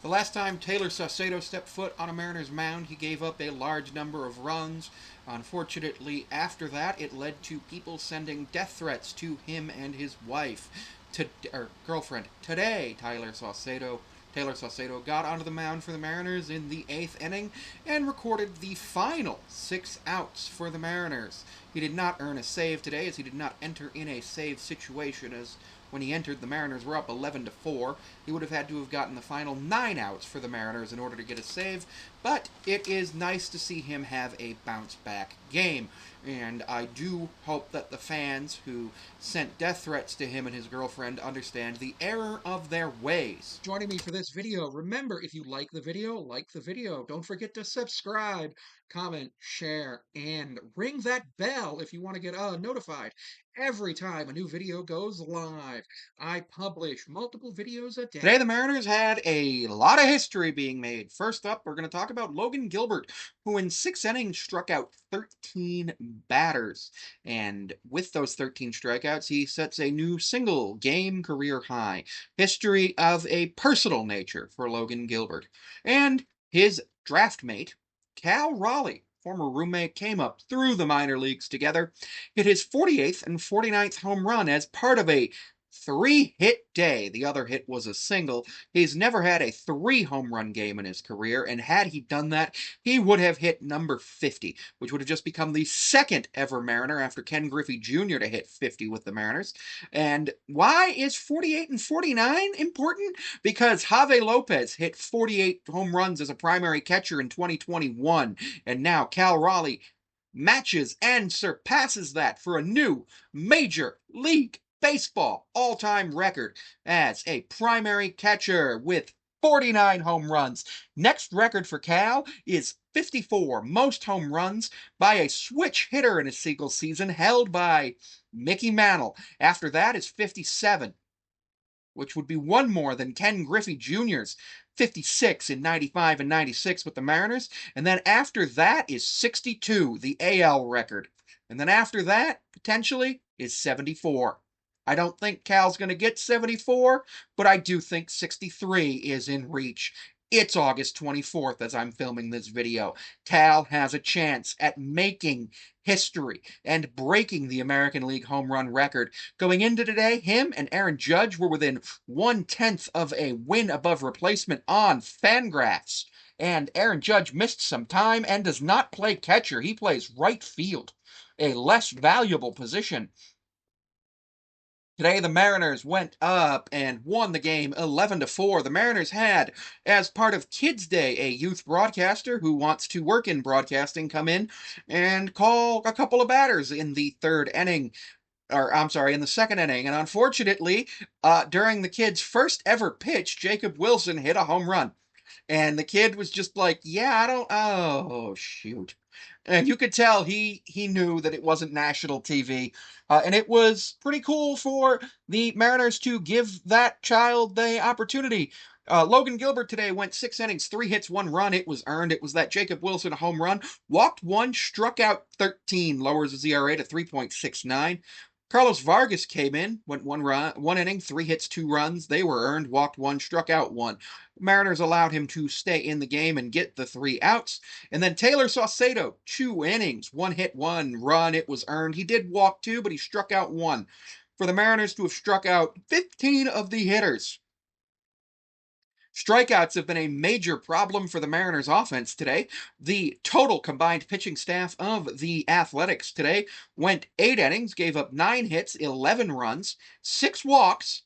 The last time Taylor Saucedo stepped foot on a Mariners mound, he gave up a large number of runs. Unfortunately, after that, it led to people sending death threats to him and his wife, or girlfriend. Today, Taylor Saucedo got onto the mound for the Mariners in the eighth inning and recorded the final 6 outs for the Mariners. He did not earn a save today, as he did not enter in a save situation, as when he entered, the Mariners were up 11-4. He would have had to have gotten the final 9 outs for the Mariners in order to get a save, but it is nice to see him have a bounce back game. And I do hope that the fans who sent death threats to him and his girlfriend understand the error of their ways. Joining me for this video, remember, if you like the video. Don't forget to subscribe, comment, share, and ring that bell if you want to get notified every time a new video goes live. I publish multiple videos a day. Today, the Mariners had a lot of history being made. First up, we're going to talk about Logan Gilbert, who in 6 innings struck out 13 batters. And with those 13 strikeouts, he sets a new single game career high. History of a personal nature for Logan Gilbert. And his draft mate, Cal Raleigh, former roommate, came up through the minor leagues together, hit his 48th and 49th home run as part of a 3-hit day. The other hit was a single. He's never had a 3-home run game in his career, and had he done that, he would have hit number 50, which would have just become the second ever Mariner after Ken Griffey Jr. to hit 50 with the Mariners. And why is 48 and 49 important? Because Javi Lopez hit 48 home runs as a primary catcher in 2021, and now Cal Raleigh matches and surpasses that for a new Major League Baseball all-time record as a primary catcher with 49 home runs. Next record for Cal is 54 most home runs by a switch hitter in a single season, held by Mickey Mantle. After that is 57, which would be one more than Ken Griffey Jr.'s 56 in 95 and 96 with the Mariners. And then after that is 62, the AL record. And then after that, potentially, is 74. I don't think Cal's going to get 74, but I do think 63 is in reach. It's August 24th as I'm filming this video. Cal has a chance at making history and breaking the American League home run record. Going into today, him and Aaron Judge were within 1/10 of a win above replacement on Fangraphs. And Aaron Judge missed some time and does not play catcher. He plays right field, a less valuable position. Today, the Mariners went up and won the game 11-4. The Mariners had, as part of Kids Day, a youth broadcaster who wants to work in broadcasting come in and call a couple of batters in the third inning. Or, I'm sorry, in the second inning. And unfortunately, during the kid's first ever pitch, Jacob Wilson hit a home run. And the kid was just like, yeah, I don't, oh, shoot. And you could tell he knew that it wasn't national TV. And it was pretty cool for the Mariners to give that child the opportunity. Logan Gilbert today went 6 innings, 3 hits, 1 run. It was earned. It was that Jacob Wilson home run. Walked 1, struck out 13, lowers his ERA to 3.69. Carlos Vargas came in, went 1 inning, 3 hits, 2 runs. They were earned, walked 1, struck out 1. Mariners allowed him to stay in the game and get the 3 outs. And then Taylor Saucedo, 2 innings, 1 hit, 1 run. It was earned. He did walk 2, but he struck out 1. For the Mariners to have struck out 15 of the hitters. Strikeouts have been a major problem for the Mariners offense today. The total combined pitching staff of the Athletics today went 8 innings, gave up 9 hits, 11 runs, 6 walks,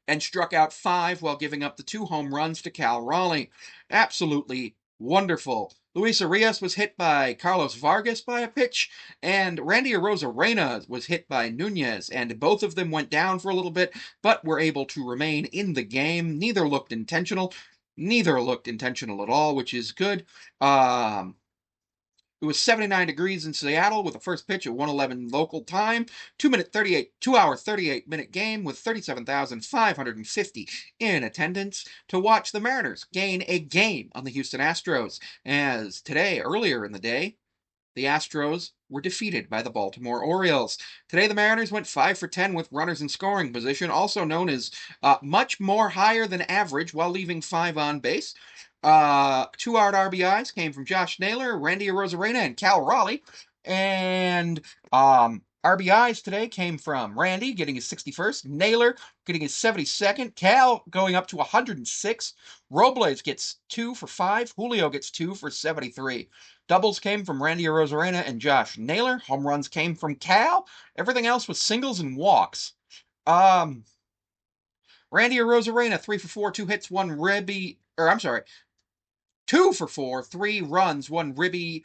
and struck out 5 while giving up the 2 home runs to Cal Raleigh. Absolutely wonderful. Luis Arias was hit by Carlos Vargas by a pitch, and Randy Arozarena was hit by Nunez, and both of them went down for a little bit, but were able to remain in the game. Neither looked intentional at all, which is good. It was 79 degrees in Seattle with a first pitch at 1:11 local time. 2-hour 38-minute game with 37,550 in attendance to watch the Mariners gain a game on the Houston Astros. As today, earlier in the day, the Astros were defeated by the Baltimore Orioles. Today, the Mariners went 5 for 10 with runners in scoring position, also known as much more higher than average, while leaving 5 on base. 2 RBIs came from Josh Naylor, Randy Arozarena, and Cal Raleigh. And RBIs today came from Randy getting his 61st, Naylor getting his 72nd, Cal going up to 106, Robles gets 2 for 5, Julio gets 2 for 73. Doubles came from Randy Arozarena and Josh Naylor. Home runs came from Cal. Everything else was singles and walks. Randy Arozarena, 3 for 4, 2 hits, 1 ribby, or I'm sorry, 2 for 4, 3 runs, 1 ribby,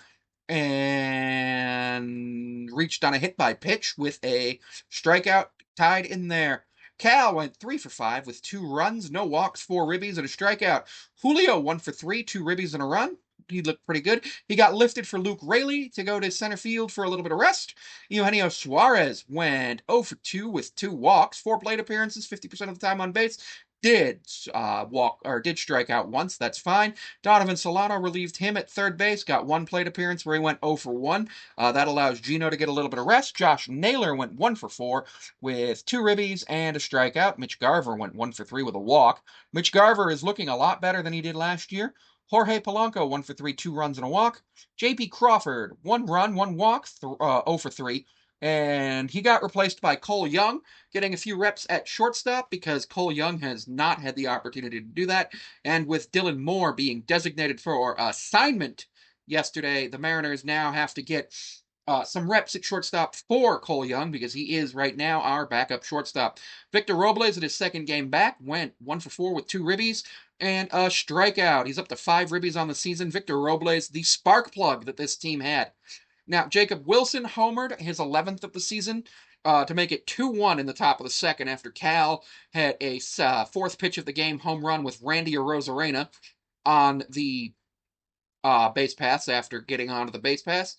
and reached on a hit by pitch with a strikeout tied in there. Cal went 3 for 5 with 2 runs, no walks, 4 ribbies, and a strikeout. Julio 1 for 3, 2 ribbies and a run. He looked pretty good. He got lifted for Luke Raley to go to center field for a little bit of rest. Eugenio Suarez went 0 for 2 with 2 walks, 4 plate appearances, 50% of the time on base. Did strike out once. That's fine. Donovan Solano relieved him at third base, got 1 plate appearance where he went 0 for 1. That allows Gino to get a little bit of rest. Josh Naylor went 1 for 4 with 2 ribbies and a strikeout. Mitch Garver went 1 for 3 with a walk. Mitch Garver is looking a lot better than he did last year. Jorge Polanco, 1 for 3, 2 runs and a walk. J.P. Crawford, 1 run, 1 walk, 0 for 3. And he got replaced by Cole Young, getting a few reps at shortstop because Cole Young has not had the opportunity to do that. And with Dylan Moore being designated for assignment yesterday, the Mariners now have to get some reps at shortstop for Cole Young because he is right now our backup shortstop. Victor Robles at his second game back went 1 for 4 with 2 ribbies and a strikeout. He's up to 5 ribbies on the season. Victor Robles, the spark plug that this team had. Now, Jacob Wilson homered his 11th of the season to make it 2-1 in the top of the second after Cal had a fourth pitch of the game home run with Randy Arozarena on the base pass after getting onto the base pass.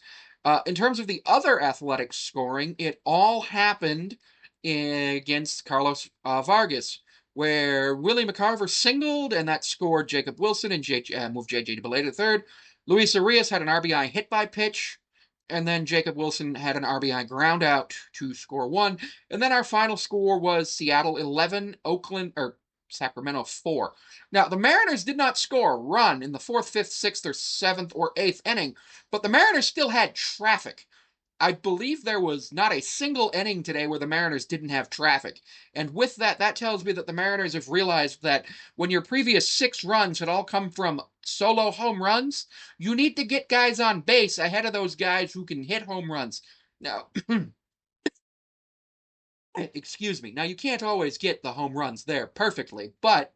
In terms of the other athletic scoring, it all happened against Carlos Vargas, where Willie McCarver singled, and that scored Jacob Wilson and moved JJ to belated third. Luis Arias had an RBI hit by pitch, and then Jacob Wilson had an RBI ground out to score 1. And then our final score was Seattle 11, Sacramento 4. Now, the Mariners did not score a run in the 4th, 5th, 6th, or 7th, or 8th inning, but the Mariners still had traffic. I believe there was not a single inning today where the Mariners didn't have traffic. And with that, that tells me that the Mariners have realized that when your previous 6 runs had all come from solo home runs, you need to get guys on base ahead of those guys who can hit home runs. Now, excuse me. Now, you can't always get the home runs there perfectly, but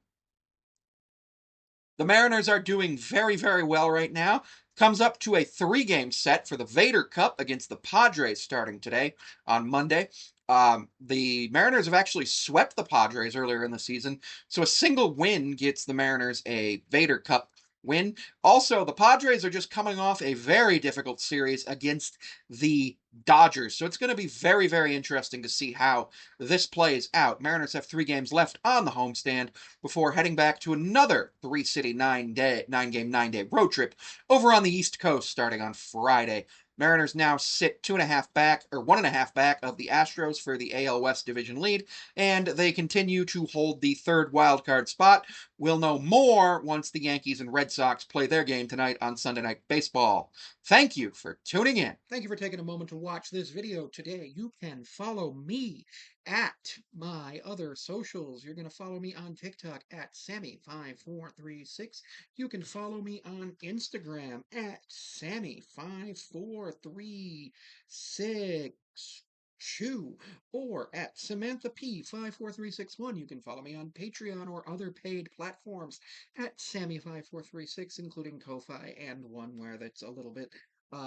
the Mariners are doing very, very well right now. Comes up to a 3-game set for the Vader Cup against the Padres starting today on Monday. The Mariners have actually swept the Padres earlier in the season, so a single win gets the Mariners a Vader Cup win. Also, the Padres are just coming off a very difficult series against the Dodgers, so it's going to be very, very interesting to see how this plays out. Mariners have 3 games left on the homestand before heading back to another 3-city, 9-game, 9-day road trip over on the East Coast starting on Friday. Mariners now sit 2.5 back, or 1.5 back of the Astros for the AL West division lead, and they continue to hold the 3rd wildcard spot. We'll know more once the Yankees and Red Sox play their game tonight on Sunday Night Baseball. Thank you for tuning in. Thank you for taking a moment to watch this video today. You can follow me at my other socials. You're going to follow me on TikTok at Sammy5436. You can follow me on Instagram at Sammy54362 or at Samantha P54361. You can follow me on Patreon or other paid platforms at Sammy5436, including Ko-Fi and one where that's a little bit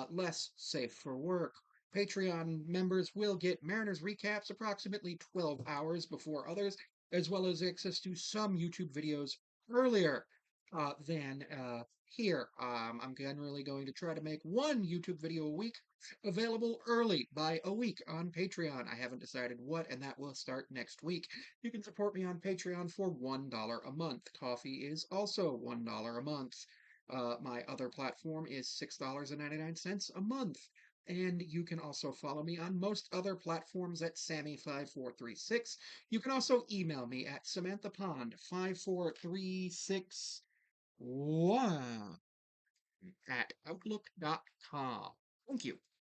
less safe for work. Patreon members will get Mariners recaps approximately 12 hours before others, as well as access to some YouTube videos earlier than here. I'm generally going to try to make 1 YouTube video a week available early by a week on Patreon. I haven't decided what, and that will start next week. You can support me on Patreon for $1 a month. Coffee is also $1 a month. My other platform is $6.99 a month. And you can also follow me on most other platforms at Sammy5436. You can also email me at SamanthaPond54361 at outlook.com. Thank you.